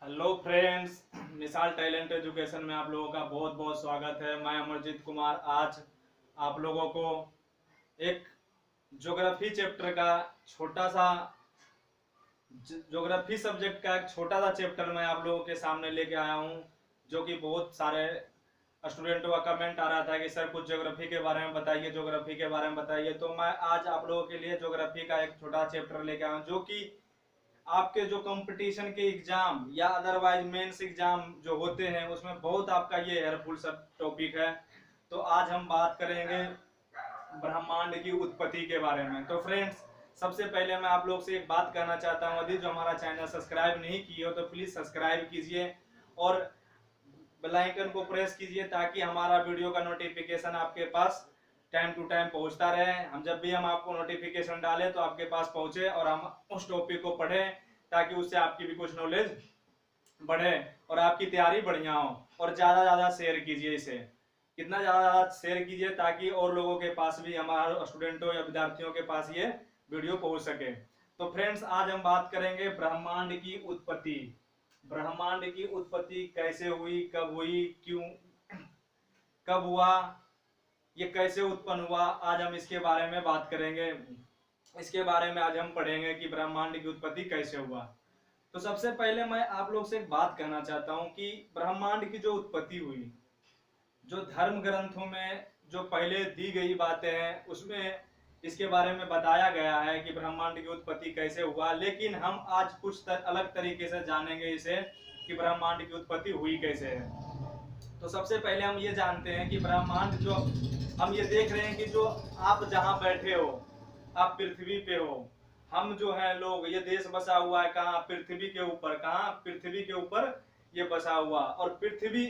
Hello friends, मिसाल talent education में आप लोगों का बहुत बहुत स्वागत है। मैं अमरजीत कुमार आज आप लोगों को एक ज्योग्राफी चैप्टर का छोटा सा ज्योग्राफी सब्जेक्ट का एक छोटा सा चैप्टर मैं आप लोगों के सामने लेके आया हूँ, जो कि बहुत सारे स्टूडेंटों का कमेंट आ रहा था कि सर कुछ ज्योग्राफी के बारे में बताइए, ज्योग्राफी के बारे में बताइए। तो मैं आज आप लोगों के लिए ज्योग्राफी का एक छोटा चैप्टर लेके आया हूँ, जो कि आपके जो कंपटीशन के एग्जाम या अदरवाइज मेंस एग्जाम जो होते हैं उसमें बहुत आपका ये हेल्पफुल सब टॉपिक है। तो आज हम बात करेंगे ब्रह्मांड की उत्पत्ति के बारे में। तो फ्रेंड्स, सबसे पहले मैं आप लोग से एक बात कहना चाहता हूँ, यदि जो हमारा चैनल सब्सक्राइब नहीं किए हो तो प्लीज सब्सक्राइब कीजिए और बेल आइकन को प्रेस कीजिए, ताकि हमारा वीडियो का नोटिफिकेशन आपके पास टाइम टू टाइम पहुंचता रहे। हम जब भी हम आपको नोटिफिकेशन डालें तो आपके पास पहुंचे और हम उस टॉपिक को पढ़ें, ताकि उससे आपकी भी कुछ नॉलेज बढ़े और आपकी तैयारी बढ़िया हो। और ज्यादा ज्यादा शेयर कीजिए इसे, कितना ज्यादा शेयर कीजिए ताकि और लोगों के पास भी, हमारे स्टूडेंटों या विद्यार्थियों के पास ये वीडियो पहुंच सके। तो फ्रेंड्स, आज हम बात करेंगे ब्रह्मांड की उत्पत्ति। ब्रह्मांड की उत्पत्ति कैसे हुई, कब हुई, क्यों, कब हुआ, ये कैसे उत्पन्न हुआ, आज हम इसके बारे में बात करेंगे। इसके बारे में आज हम पढ़ेंगे कि ब्रह्मांड की उत्पत्ति कैसे हुआ। तो सबसे पहले मैं आप लोग से एक बात कहना चाहता हूं कि ब्रह्मांड की जो उत्पत्ति हुई, जो धर्म ग्रंथों में जो पहले दी गई बातें हैं उसमें इसके बारे में बताया गया है कि ब्रह्मांड की उत्पत्ति कैसे हुआ, लेकिन हम आज कुछ अलग तरीके से जानेंगे इसे कि ब्रह्मांड की उत्पत्ति हुई कैसे है। तो सबसे पहले हम ये जानते हैं कि ब्रह्मांड जो हम ये देख रहे हैं कि जो आप जहां बैठे हो, आप पृथ्वी पे हो, हम जो है लोग, ये देश बसा हुआ है कहाँ, पृथ्वी के ऊपर। कहाँ? पृथ्वी के ऊपर ये बसा हुआ। और पृथ्वी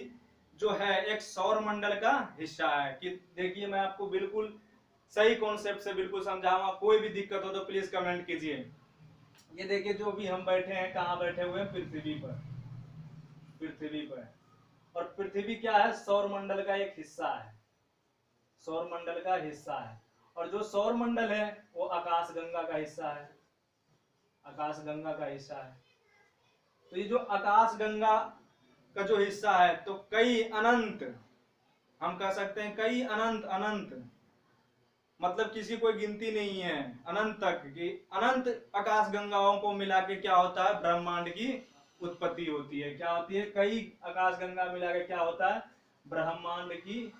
जो है एक सौर मंडल का हिस्सा है। कि देखिए, मैं आपको बिल्कुल सही कॉन्सेप्ट से बिल्कुल समझाऊंगा, कोई भी दिक्कत हो तो प्लीज कमेंट कीजिए। ये देखिए, जो भी हम बैठे हैं, कहाँ बैठे हुए हैं? पृथ्वी पर। पृथ्वी पर। और पृथ्वी क्या है? सौर मंडल का एक हिस्सा है, सौर मंडल का हिस्सा है। और जो सौर मंडल है वो आकाश गंगा का हिस्सा है, आकाश गंगा का हिस्सा है। तो ये जो आकाश गंगा का जो हिस्सा है, तो कई अनंत, हम कह सकते हैं कई अनंत, अनंत मतलब किसी कोई गिनती नहीं है, अनंत तक की अनंत आकाश गंगाओं को मिला के क्या होता है? ब्रह्मांड की उत्पत्ति होती है। क्या होती है? कई आकाश गंगा मिला के क्या होता है? ब्रह्मांड की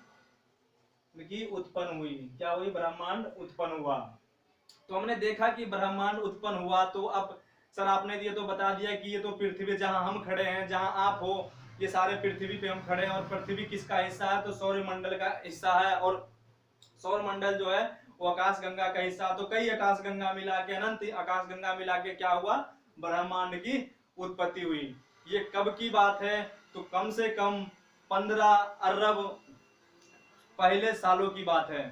उत्पन्न हुई। क्या हुई? ब्रह्मांड उत्पन्न हुआ। तो हमने देखा कि ब्रह्मांड उत्पन्न हुआ। तो अब सर आपने ये तो बता दिया कि ये तो पृथ्वी, जहां हम खड़े हैं, जहां आप हो, ये सारे पृथ्वी पे हम खड़े हैं। और पृथ्वी किसका हिस्सा है? तो सौर मंडल का हिस्सा है। और सौर मंडल जो है वो आकाश गंगा का हिस्सा। तो कई आकाश गंगा मिला के, अनंत आकाश गंगा मिला के क्या हुआ? ब्रह्मांड की उत्पत्ति हुई। ये कब की बात है? तो कम से कम 15 अरब पहले सालों की बात है।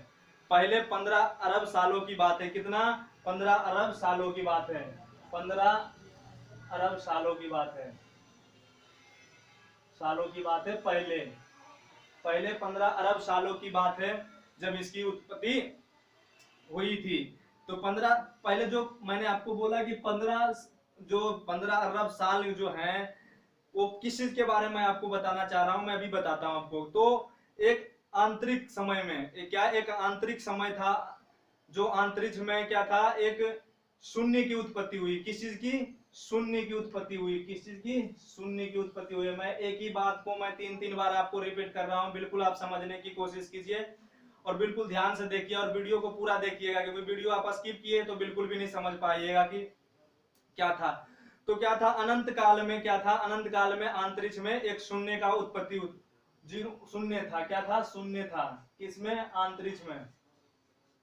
पहले 15 अरब सालों की बात है। कितना? 15 अरब सालों की बात है। 15 अरब सालों की बात है, सालों की बात है। पहले पहले 15 अरब सालों की बात है जब इसकी उत्पत्ति हुई थी। तो 15 पहले, जो मैंने आपको बोला कि 15 अरब साल जो हैं, वो किस चीज के बारे में आपको बताना चाह रहा हूं, मैं अभी बताता हूं आपको। तो एक आंतरिक समय में एक आंतरिक समय था, जो अंतरिक्ष में क्या था? एक शून्य की उत्पत्ति हुई। किस चीज की? शून्य की उत्पत्ति हुई। किस चीज की? शून्य की उत्पत्ति हुई। मैं एक ही बात को मैं 3-3 बार आपको रिपीट कर रहा हूं, बिल्कुल आप समझने की कोशिश कीजिए और बिल्कुल ध्यान से देखिए और वीडियो को पूरा देखिएगा, क्योंकि वीडियो आप स्किप किए तो बिल्कुल भी नहीं समझ पाइएगा कि क्या था। तो क्या था? अनंत काल में क्या था? अनंत काल में अंतरिक्ष में एक शून्य का उत्पत्ति, जीरो शून्य था। क्या था? शून्य था। किसमें? अंतरिक्ष में।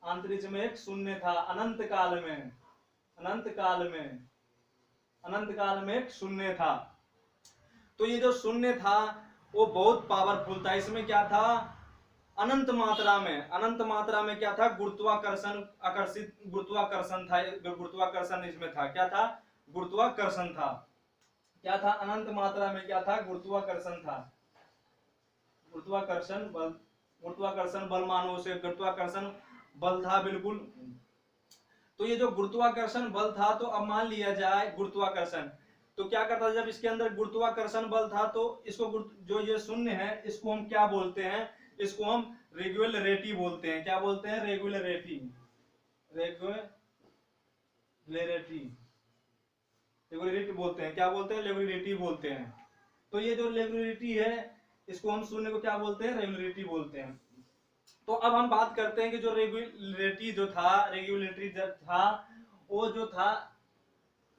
अंतरिक्ष में एक शून्य था अनंत काल में। अनंत काल में, अनंत काल में एक शून्य था। तो ये जो शून्य था वो बहुत पावरफुल था। इसमें क्या था? अनंत मात्रा में, अनंत मात्रा में क्या था? गुरुत्वाकर्षण, आकर्षित गुरुत्वाकर्षण था। गुरुत्वाकर्षण इसमें था। क्या था? गुरुत्वाकर्षण था। क्या था? अनंत मात्रा में क्या था? गुरुत्वाकर्षण था। गुरुत्वाकर्षण बल, गुरुत्वाकर्षण बल मानो उसे, गुरुत्वाकर्षण बल था बिल्कुल। तो ये जो गुरुत्वाकर्षण बल था, तो अब मान लिया जाए गुरुत्वाकर्षण, तो क्या करता था, जब इसके अंदर गुरुत्वाकर्षण बल था तो इसको जो ये शून्य है इसको हम क्या बोलते हैं, इसको हम रेगुलरिटी बोलते हैं। क्या बोलते हैं? रेगुलरिटी। रेगुलरिटी रेगुलरिटी बोलते हैं। क्या बोलते हैं? रेगुलरिटी बोलते हैं। तो ये जो रेगुलरिटी है इसको हम शून्य को क्या बोलते हैं? रेगुलरिटी बोलते हैं। तो अब हम बात करते हैं कि जो रेगुलरिटी जो था वो जो था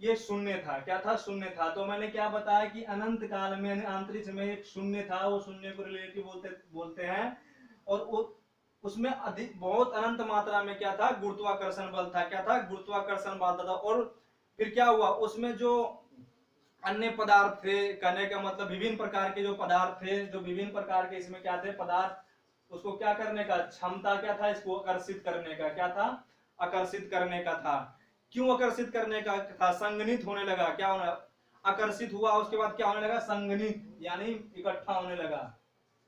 ये शून्य था। क्या था? शून्य था। तो मैंने क्या बताया कि अनंत काल में अंतरिक्ष में एक शून्य था, वो शून्य को रिलेटिव बोलते हैं। और उसमें अधिक बहुत अनंत मात्रा में क्या था? गुरुत्वाकर्षण बल था। क्या था? गुरुत्वाकर्षण बल था। और फिर क्या हुआ, उसमें जो अन्य पदार्थ थे, कहने का मतलब विभिन्न प्रकार के जो पदार्थ थे, जो विभिन्न प्रकार के इसमें क्या थे पदार्थ, उसको क्या करने का क्षमता क्या था? इसको आकर्षित करने का। क्या था? आकर्षित करने का था। क्यों आकर्षित करने का था? संगनित होने लगा। क्या होना? आकर्षित हुआ, उसके बाद क्या होने लगा? संगनित, यानी इकट्ठा होने लगा।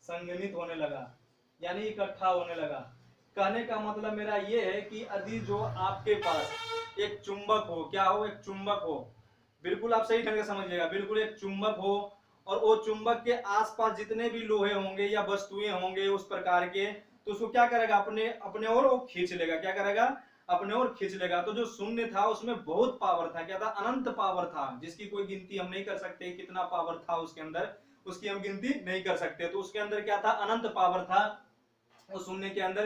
संगनित होने लगा यानी इकट्ठा होने लगा। कहने का मतलब मेरा ये है कि यदि जो आपके पास एक चुंबक हो, क्या हो? एक चुंबक हो, बिल्कुल आप सही ढंग से समझिएगा, बिल्कुल एक चुंबक हो, और वो चुंबक के आसपास जितने भी लोहे होंगे या वस्तुएं होंगे उस प्रकार के, तो उसको क्या करेगा? अपने अपने ओर वो खींच लेगा। क्या करेगा? अपने ओर खींच लेगा। तो जो शून्य था उसमें बहुत पावर था। क्या था? अनंत पावर था, जिसकी कोई गिनती हम नहीं कर सकते। कितना पावर था उसके अंदर, उसकी हम गिनती नहीं कर सकते। तो उसके अंदर क्या था? अनंत पावर था उस शून्य के अंदर,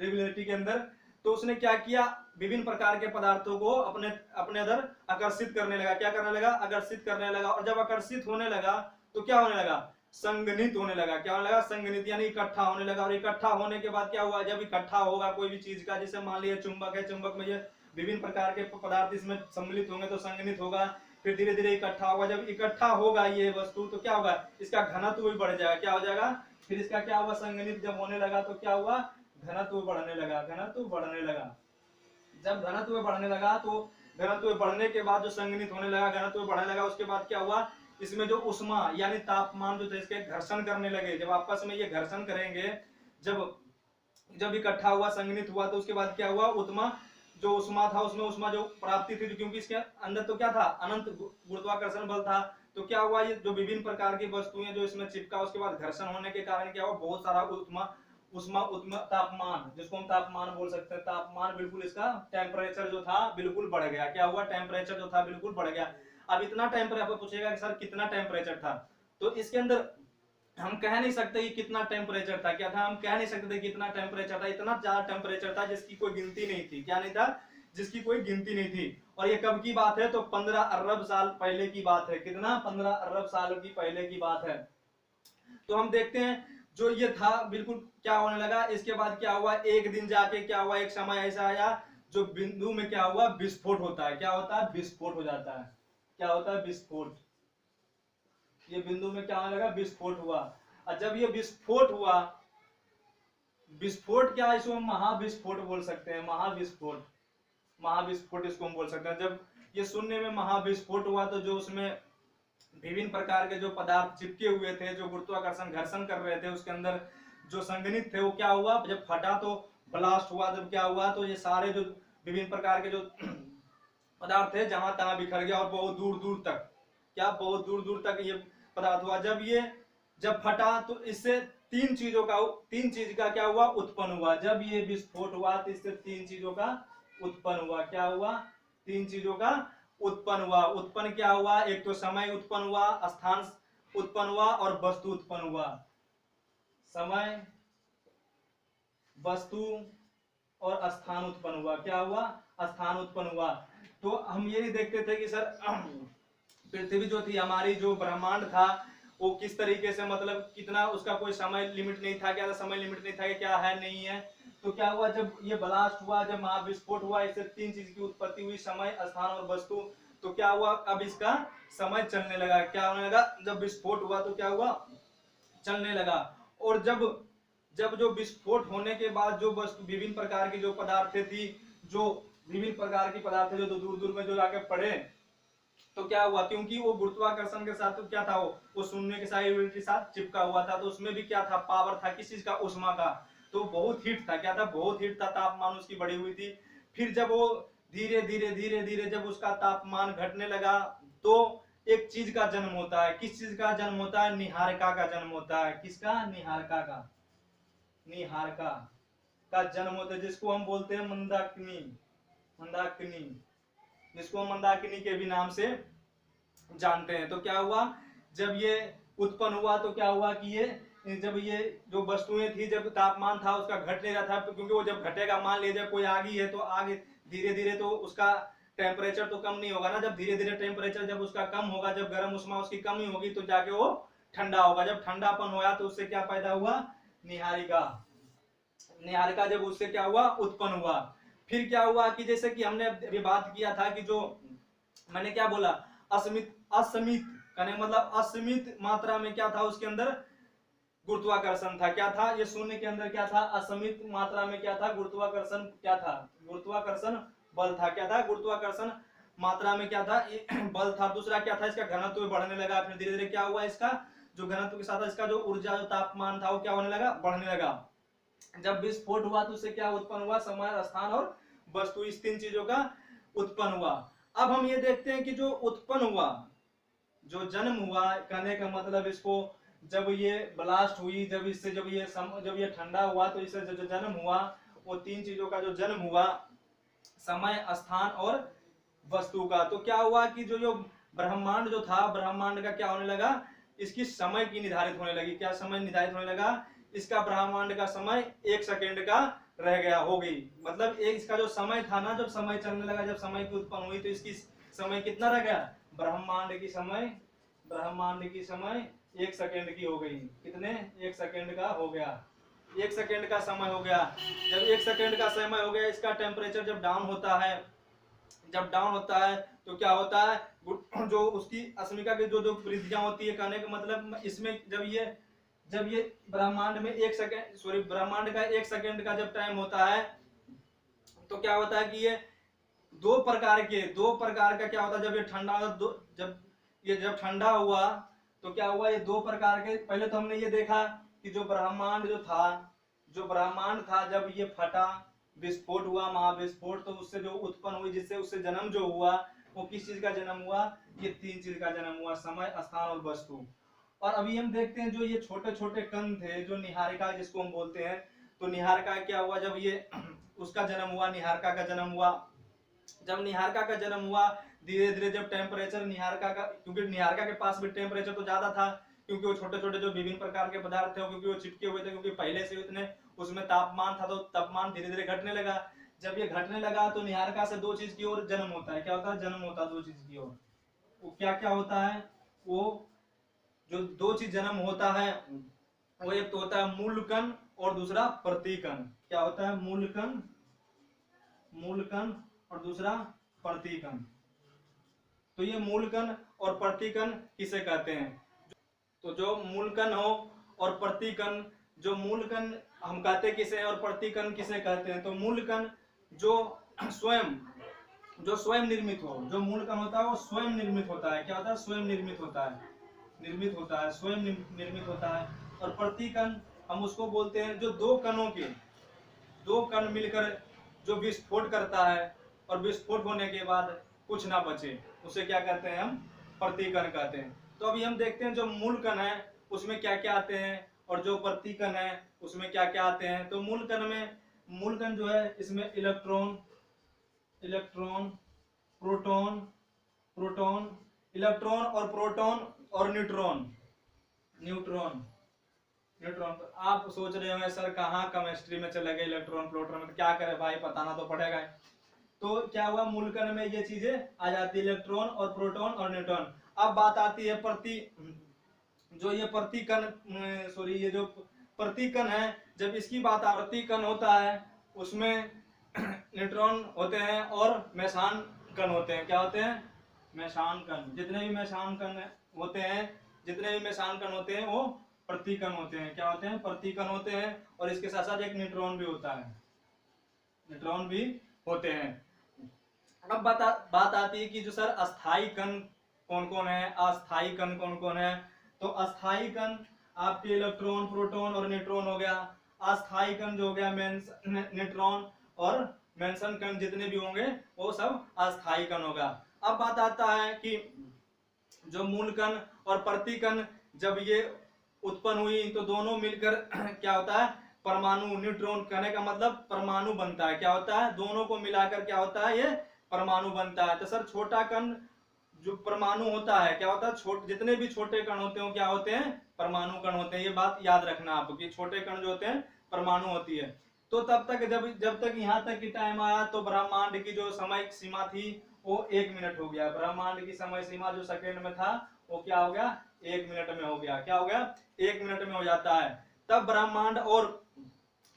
रेगुलरिटी के अंदर। तो उसने क्या किया? विभिन्न प्रकार के पदार्थों को अपने अपने अंदर आकर्षित करने लगा। क्या करने लगा? आकर्षित करने लगा। और जब आकर्षित होने लगा तो क्या होने लगा? संगनित होने लगा। क्या होने लगा? संगनित, यानी इकट्ठा होने लगा। और इकट्ठा होने के बाद क्या हुआ? जब इकट्ठा होगा कोई भी चीज का, जैसे मान लिया चुंबक है, चुंबक में ये विभिन्न प्रकार के पदार्थ इसमें सम्मिलित होंगे तो संगनित होगा, फिर धीरे धीरे इकट्ठा होगा। जब इकट्ठा होगा ये वस्तु तो क्या होगा? इसका घनत्व भी बढ़ जाएगा। क्या हो जाएगा? फिर इसका क्या हुआ? संगनित जब होने लगा तो क्या हुआ? घनत्व बढ़ने लगा। घनत्व बढ़ने लगा। जब घनत्व बढ़ने लगा तो घनत्व बढ़ने के बाद जो संगनित होने लगा, घनत्व बढ़ने लगा, उसके बाद क्या हुआ? इसमें जो उष्मा यानी तापमान जो थे इसके घर्षण करने लगे। जब आपस में ये घर्षण करेंगे, जब जब इकट्ठा हुआ, संगनित हुआ, तो उसके बाद क्या हुआ? जो उष्मा था उसमें उष्मा जो प्राप्ति थी, क्योंकि इसके अंदर तो क्या था? अनंत गुरुत्वाकर्षण बल था। तो क्या हुआ? ये जो विभिन्न प्रकार की वस्तुएं जो इसमें चिपका, उसके बाद घर्षण होने के कारण क्या हुआ? बहुत सारा उष्मा तापमान, जिसको हम तापमान बोल सकते हैं, तापमान बिल्कुल इसका टेम्परेचर जो था बिल्कुल बढ़ गया। क्या हुआ? टेम्परेचर जो था बिल्कुल बढ़ गया। अब इतना टेम्परेचर, आपको पूछेगा कि सर कितना टेम्परेचर था, तो इसके अंदर हम कह नहीं सकते कि कितना टेम्परेचर था। क्या था? हम कह नहीं सकते कितना टेम्परेचर था। इतना ज्यादा टेम्परेचर था जिसकी कोई गिनती नहीं थी। क्या नहीं था? जिसकी कोई गिनती नहीं थी। और ये कब की बात है? तो 15 अरब साल पहले की बात है। कितना? 15 अरब साल की पहले की बात है। तो हम देखते हैं जो ये था बिल्कुल क्या होने लगा। इसके बाद क्या हुआ? एक दिन जाके क्या हुआ? एक समय ऐसा आया जो बिंदु में क्या हुआ? विस्फोट होता है। क्या होता है? विस्फोट हो जाता है। क्या होता है? विस्फोट। ये बिंदु में क्या होने लगा? विस्फोट हुआ। और जब ये विस्फोट हुआ, विस्फोट क्या, इसको हम महाविस्फोट बोल सकते हैं। महाविस्फोट, महाविस्फोट इसको हम बोल सकते हैं। जब ये शून्य में महाविस्फोट हुआ तो जो उसमें विभिन्न प्रकार के जो पदार्थ चिपके हुए थे, जो गुरुत्वाकर्षण घर्षण कर रहे थे, उसके अंदर जो संगनित थे, वो क्या हुआ? जब फटा तो ब्लास्ट हुआ। जब क्या हुआ? तो ये सारे जो विभिन्न प्रकार के जो पदार्थ थे जहां तहां बिखर गया, और बहुत दूर दूर तक, क्या बहुत दूर दूर तक ये पदार्थ हुआ। जब फटा तो इससे तीन चीज का क्या हुआ? उत्पन्न हुआ। जब ये विस्फोट हुआ तो इससे तीन चीजों का उत्पन्न हुआ। क्या हुआ? तीन चीजों का उत्पन्न हुआ। उत्पन्न क्या हुआ? एक तो समय उत्पन्न हुआ, स्थान उत्पन्न हुआ, और वस्तु उत्पन्न हुआ। समय, वस्तु और स्थान उत्पन्न हुआ। क्या हुआ? स्थान उत्पन्न हुआ। तो हम ये देखते थे कि सर पृथ्वी जो थी हमारी, जो ब्रह्मांड था, वो किस तरीके से, मतलब कितना, उसका कोई समय लिमिट नहीं था। क्या समय लिमिट नहीं था कि क्या है नहीं है। तो क्या हुआ? जब ये ब्लास्ट हुआ, जब महाविस्फोट हुआ, इससे तीन चीज की उत्पत्ति हुई, समय, स्थान और वस्तु। तो क्या हुआ? अब इसका समय चलने लगा। क्या होने लगा? जब विस्फोट हुआ तो क्या हुआ? चलने लगा। और जब जब जो विस्फोट होने के बाद जो वस्तु, विभिन्न प्रकार की जो पदार्थ थी, जो विभिन्न प्रकार की पदार्थ जो दूर दूर में जो जाके पड़े, तो क्या हुआ? क्योंकि वो गुरुत्वाकर्षण के साथ तो क्या था, वो शून्य के साथ चिपका हुआ था, तो उसमें भी क्या था? पावर था। किस चीज का? उष्मा का। तो बहुत हीट था। क्या था? बहुत हीट था, तापमान उसकी बढ़ी हुई थी। फिर जब वो धीरे धीरे धीरे धीरे जब उसका तापमान घटने लगा, तो एक चीज का जन्म होता है। किस चीज का जन्म होता है? निहारिका का जन्म होता है। किसका? निहारिका का। निहारिका का जन्म होता है, जिसको हम बोलते हैं मंदाकिनी। मंदाकिनी, जिसको हम मंदाकिनी के भी नाम से जानते हैं। तो क्या हुआ, जब ये उत्पन्न हुआ तो क्या हुआ कि ये जब ये जो वस्तुएं थी, जब तापमान था उसका घट नहीं रहा था, क्योंकि वो जब घटेगा, मान लीजिए कोई आग ही है तो आग धीरे धीरे तो उसका टेम्परेचर तो कम नहीं होगा ना। जब धीरे धीरे टेम्परेचर जब उसका कम होगा, जब गर्म उष्मा उसकी कमी होगी तो जाके वो ठंडा होगा। जब ठंडापन होगा तो उससे क्या पैदा हुआ? निहारिका। निहारिका जब उससे क्या हुआ? उत्पन्न हुआ। फिर क्या हुआ कि जैसे कि हमने अभी बात किया था कि जो मैंने क्या बोला, असीमित, असीमित कहने मतलब असीमित मात्रा में क्या था उसके अंदर? गुरुत्वाकर्षण था। क्या था? ये शून्य के अंदर क्या था? असीमित मात्रा में क्या था? गुरुत्वाकर्षण। क्या था? गुरुत्वाकर्षण बल था। क्या था? गुरुत्वाकर्षण मात्रा में क्या था? बल था। दूसरा क्या था? इसका घनत्व बढ़ने लगा। फिर धीरे धीरे क्या हुआ? इसका जो घनत्व के साथ इसका जो ऊर्जा, जो तापमान था वो क्या होने लगा? बढ़ने लगा। जब विस्फोट हुआ तो उससे क्या उत्पन्न हुआ? समय, स्थान और वस्तु, इस तीन चीजों का उत्पन्न हुआ। अब हम ये देखते हैं कि जो उत्पन्न हुआ, जो जन्म हुआ, कहने का मतलब इसको, जब ये ब्लास्ट हुई, जब इससे जब ये ठंडा हुआ तो इससे जो जन्म हुआ, वो तीन चीजों का जो जन्म हुआ, समय, स्थान और वस्तु का। तो क्या हुआ कि जो ब्रह्मांड जो था, ब्रह्मांड का क्या होने लगा? इसकी समय की निर्धारित होने लगी। क्या समय निर्धारित होने लगा? इसका ब्रह्मांड का समय 1 सेकेंड का रह गया, हो गई। मतलब एक इसका जो समय था ना, जब समय चलने लगा, जब समय की उत्पन्न हुई तो इसकी समय कितना रह गया? ब्रह्मांड की समय, ब्रह्मांड की समय 1 सेकेंड की हो गई। कितने? 1 सेकेंड का हो गया। 1 सेकेंड का समय हो गया। जब 1 सेकेंड का समय हो गया, इसका टेम्परेचर जब डाउन होता है, जब डाउन होता है तो क्या होता है? जो उसकी अस्मिका की जो जो वृद्धियां होती है, कहने का मतलब इसमें जब ये ब्रह्मांड में 1 सेकेंड, सॉरी, ब्रह्मांड का 1 सेकेंड का जब टाइम होता है तो क्या होता है कि ये दो प्रकार का क्या होता है? जब ये ठंडा, जब ठंडा हुआ तो क्या हुआ? ये दो प्रकार के, पहले तो हमने ये देखा कि जो ब्रह्मांड जो ब्रह्मांड था, जब ये फटा, विस्फोट हुआ, महाविस्फोट, तो उससे जो उत्पन्न हुई, जिससे उससे जन्म जो हुआ, वो किस चीज का जन्म हुआ? ये तीन चीज का जन्म हुआ, समय, स्थान और वस्तु। और अभी हम देखते हैं जो ये छोटे छोटे कण थे, जो निहारिका जिसको हम बोलते हैं, तो निहारिका क्या हुआ? जब ये उसका जन्म हुआ, निहारिका का जन्म हुआ। जब निहारिका का जन्म हुआ, धीरे धीरे जब टेम्परेचर निहारिका का, क्योंकि निहारिका के पास भी टेम्परेचर तो ज्यादा था, क्योंकि वो छोटे छोटे जो विभिन्न प्रकार के पदार्थ थे, क्योंकि वो चिपके हुए थे, क्योंकि पहले से इतने उसमें तापमान था, तो तापमान धीरे धीरे घटने लगा। जब ये घटने लगा तो निहारिका से दो चीज की ओर जन्म होता है। क्या होता है? जन्म होता है दो चीज की ओर। वो क्या क्या होता है? वो जो दो चीज जन्म होता है, वो एक तो होता है मूलकण और दूसरा प्रतिकण। क्या होता है? मूलकण, मूलकण और दूसरा प्रतिकण। तो ये मूलकण और प्रतिकण किसे कहते हैं? तो जो मूलकण हो और प्रतिकण, जो मूलकण हम कहते किसे हैं और प्रतिकण किसे कहते हैं? तो मूलकण जो स्वयं निर्मित हो, जो मूलकण होता है वो स्वयं निर्मित होता है। क्या होता है? स्वयं निर्मित होता है, निर्मित होता है, स्वयं निर्मित होता है। और प्रतिकण हम उसको बोलते हैं जो दो कण मिलकर जो विस्फोट करता है, और विस्फोट होने के बाद कुछ ना बचे, उसे क्या कहते हैं? हम प्रतिकण कहते हैं। तो अभी हम देखते हैं जो मूलकण है उसमें क्या क्या आते हैं, और जो प्रतिकण है उसमें क्या क्या आते हैं। तो मूलकण जो है, इसमें इलेक्ट्रॉन, प्रोटॉन, इलेक्ट्रॉन और प्रोटॉन और न्यूट्रॉन। तो आप सोच रहे होंगे सर कहाँ केमिस्ट्री में चले गए इलेक्ट्रॉन प्रोटॉन में, तो क्या करें भाई, बताना तो पड़ेगा। तो क्या हुआ? मूलकण में ये चीजें आ जाती है, इलेक्ट्रॉन और प्रोटॉन और न्यूट्रॉन। अब बात आती है ये जो प्रतिकण है, जब इसकी बात प्रतिकण होता है उसमें न्यूट्रॉन होते हैं और मेसान कण होते हैं। क्या होते हैं? मेसान कण। जितने भी मेसान कण होते हैं वो प्रतिकण होते हैं। क्या होते हैं? प्रतिकण होते हैं। और इसके साथ साथ एक न्यूट्रॉन भी होता है, न्यूट्रॉन भी होते हैं। अब बात आती है कि जो सर अस्थाई कण कौन कौन है, अस्थाई कण कौन कौन है। तो अस्थाई कण आपके इलेक्ट्रॉन, प्रोटॉन और न्यूट्रॉन हो गया। अस्थाई कण जो हो गया न्यूट्रॉन और मेंशन कण जितने भी होंगे वो सब अस्थाई कण होगा। अब बात आता है कि जो मूल कण और प्रति कण जब ये उत्पन्न हुई तो दोनों मिलकर क्या होता है, परमाणु, न्यूट्रॉन, कहने का मतलब परमाणु बनता है। क्या होता है, दोनों को मिलाकर क्या होता है, ये परमाणु बनता है। तो सर छोटा कण जो परमाणु होता है क्या होता है, जितने भी छोटे कण होते हैं क्या होते हैं, परमाणु कण होते हैं। ये बात याद रखना आपको कि छोटे कण जो होते हैं परमाणु होती है। तो तब तक जब तक यहाँ तक की टाइम आया तो ब्रह्मांड की जो समय सीमा थी वो 1 मिनट हो गया। ब्रह्मांड की समय सीमा जो सेकेंड में था वो क्या हो गया, 1 मिनट में हो गया। क्या हो गया, 1 मिनट में हो जाता है। तब ब्रह्मांड और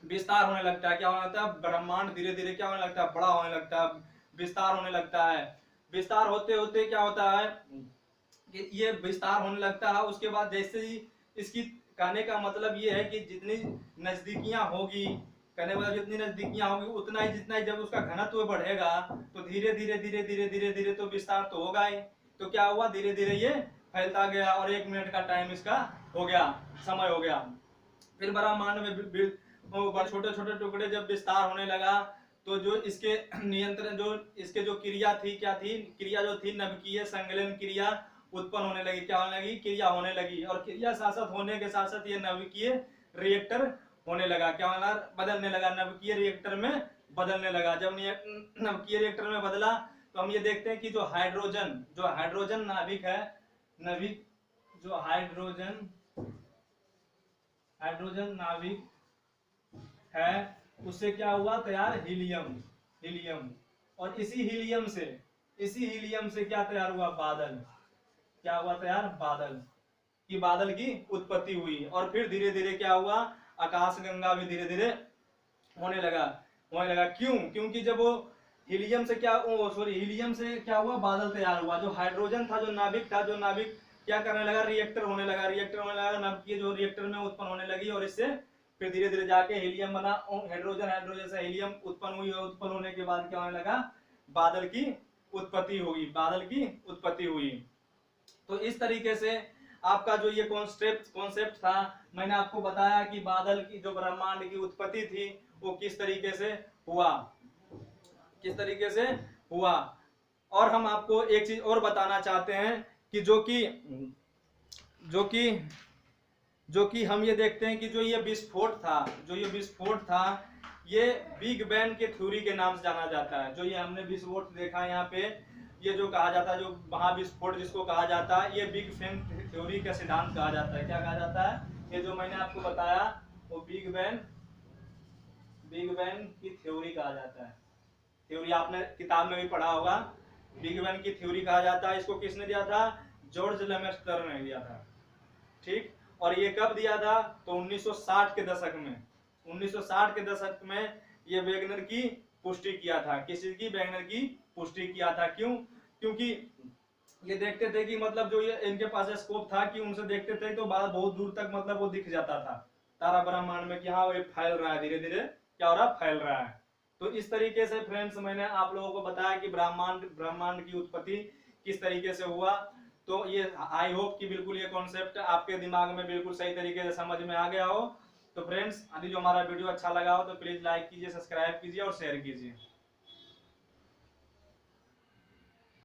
विस्तार होने लगता है। क्या होने लगता है, ब्रह्मांड धीरे धीरे क्या होने लगता है, बड़ा होने लगता है, विस्तार होने लगता है। विस्तार होते होते क्या होता है कि ये विस्तार होने लगता है। उसके बाद जैसे ही इसकी, कहने का मतलब ये है कि जितनी नजदीकियां होगी, कहने का मतलब जितनी नजदीकियां होगी उतना ही, जितना ही जब उसका घनत्व बढ़ेगा तो धीरे धीरे धीरे धीरे धीरे धीरे तो विस्तार तो होगा ही। तो क्या हुआ, धीरे धीरे ये फैलता गया और 1 मिनट का टाइम इसका हो गया, समय हो गया। फिर ब्रह्मांड में छोटे छोटे टुकड़े जब विस्तार होने लगा तो जो इसके नियंत्रण, जो इसके जो क्रिया थी, क्या थी, क्रिया जो थी नभकीय संगलन क्रिया उत्पन्न होने लगी। क्या होने लगी, क्रिया होने लगी। और क्रिया साथ होने के साथ साथ ये नभकीय रिएक्टर होने लगा। क्या होना, बदलने लगा, नभकीय रिएक्टर में बदलने लगा। जब नभकीय रिएक्टर में बदला तो हम ये देखते हैं कि जो हाइड्रोजन नाभिक है, नाभिक जो हाइड्रोजन नाभिक है उससे क्या हुआ तैयार, हीलियम। और इसी हीलियम से क्या तैयार हुआ, बादल। क्या हुआ तैयार, बादल की उत्पत्ति हुई। और फिर धीरे धीरे क्या हुआ, आकाशगंगा भी धीरे धीरे होने लगा। क्यों, क्योंकि जब वो हीलियम से क्या हुआ, बादल तैयार हुआ। जो हाइड्रोजन था, जो नाभिक क्या करने लगा, रिएक्टर होने लगा, नभकीय जो रिएक्टर में उत्पन्न होने लगी। और इससे फिर धीरे धीरे जाके हीलियम बना, हाइड्रोजन से हीलियम उत्पन्न हुई। और उत्पन्न होने के बाद क्या होने लगा, बादल की उत्पत्ति हुई। तो इस तरीके से आपका जो ये कॉन्सेप्ट था, मैंने आपको बताया कि बादल की, जो ब्रह्मांड की उत्पत्ति थी वो किस तरीके से हुआ। और हम आपको एक चीज और बताना चाहते हैं कि जो कि हम ये देखते हैं कि जो ये विस्फोट था ये बिग बैंग के थ्योरी के नाम से जाना जाता है। जो ये हमने विस्फोट देखा यहाँ पे, ये जो कहा जाता है, जो महाविस्फोट जिसको कहा जाता है, ये बिग बैंग थ्योरी का सिद्धांत कहा जाता है। क्या कहा जाता है, ये जो मैंने आपको बताया वो बिग बैंग की थ्योरी कहा जाता है। थ्योरी आपने किताब में भी पढ़ा होगा, बिग बैंग की थ्योरी कहा जाता है। इसको किसने दिया था, जॉर्ज लेमेस्टर ने दिया था। ठीक, और ये कब दिया था, तो 1960 के दशक में ये वेगनर की पुष्टि किया था। किसी की, वेगनर की पुष्टि किया था। क्यों, क्योंकि ये देखते थे कि मतलब जो ये इनके पास स्कोप था कि उनसे देखते थे तो बहुत दूर तक मतलब वो दिख जाता था तारा ब्रह्मांड में कि हाँ ये फैल रहा है, धीरे धीरे क्या हो रहा है, फैल रहा है। तो इस तरीके से फ्रेंड्स मैंने आप लोगों को बताया कि ब्रह्मांड की उत्पत्ति किस तरीके से हुआ। तो ये आई होप कि बिल्कुल ये कॉन्सेप्ट आपके दिमाग में बिल्कुल सही तरीके से समझ में आ गया हो। तो फ्रेंड्स, यदि जो हमारा वीडियो अच्छा लगा हो तो प्लीज लाइक कीजिए, सब्सक्राइब कीजिए और शेयर कीजिए।